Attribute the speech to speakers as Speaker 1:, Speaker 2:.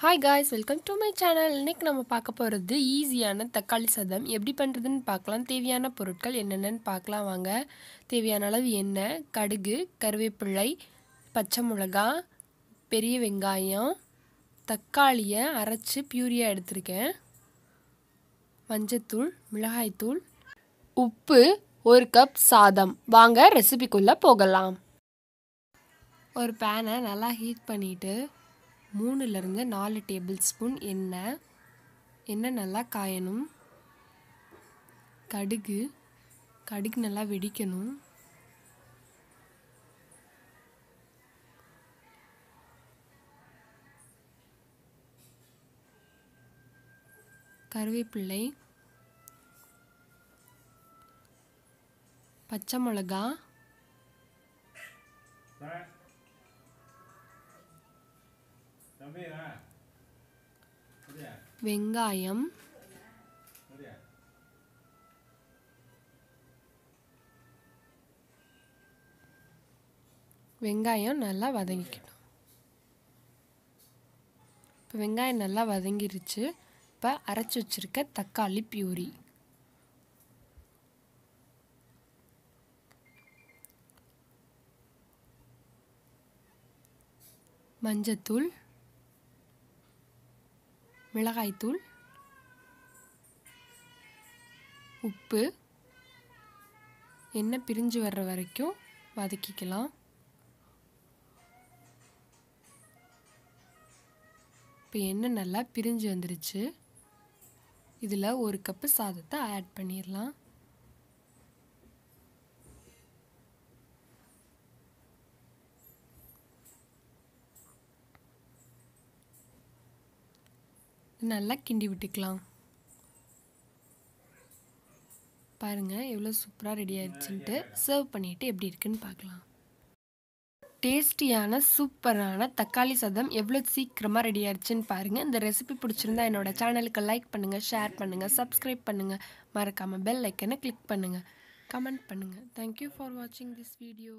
Speaker 1: Hi guys, welcome to my channel. இன்னைக்கு நம்ம பார்க்க போறது ஈஸியான தக்காளி சாதம் எப்படி பண்றதுன்னு பார்க்கலாம். தேவையான பொருட்கள் என்னென்னன்னு பார்க்கலாம் வாங்க. தேவையான அளவு எண்ணெய், கடுகு, கறிவேப்பிலை, பச்சை மிளகாய், பெரிய வெங்காயம், தக்காளியை அரைச்சு பியூரியா எடுத்துருக்கேன். மஞ்சத்தூள், மிளகாய்த்தூள், உப்பு, 1 கப் சாதம். வாங்க ரெசிபிக்குள்ள போகலாம். ஒரு பேனை நல்லா ஹீட் பண்ணிட்டு 3லிருந்து 4 டேபிள் ஸ்பூன் எண்ணெய் நல்லா காயணும். கடுகு நல்லா வெடிக்கணும். கறிவேப்பிலை, பச்சை மிளகாய், வெங்காயம், நல்லா வதங்கிக்கணும். இப்போ வெங்காயம் நல்லா வதங்கிருச்சு. இப்போ அரைச்சி வச்சிருக்க தக்காளி பியூரி, மஞ்சத்தூள், மிளகாய்த்தூள், உப்பு, எண்ணெய் பிரிஞ்சு வர்ற வரைக்கும் வதக்கிக்கலாம். இப்போ எண்ணெய் நல்லா பிரிஞ்சு வந்துருச்சு. இதில் 1 கப்பு சாதத்தை ஆட் பண்ணிடலாம். நல்லா கிண்டி விட்டுக்கலாம். பாருங்கள் எவ்வளோ சூப்பராக ரெடி ஆயிடுச்சுன்ட்டு. சர்வ் பண்ணிவிட்டு எப்படி இருக்குன்னு பார்க்கலாம். டேஸ்டியான சூப்பரான தக்காளி சாதம் எவ்வளோ சீக்கிரமாக ரெடி ஆயிடுச்சுன்னு பாருங்கள். இந்த ரெசிபி பிடிச்சிருந்தா என்னோடய சேனலுக்கு லைக் பண்ணுங்கள், ஷேர் பண்ணுங்கள், சப்ஸ்கிரைப் பண்ணுங்கள். மறக்காமல் பெல் ஐக்கனை கிளிக் பண்ணுங்கள், கமெண்ட் பண்ணுங்கள். தேங்க்யூ ஃபார் வாட்சிங் திஸ் வீடியோ.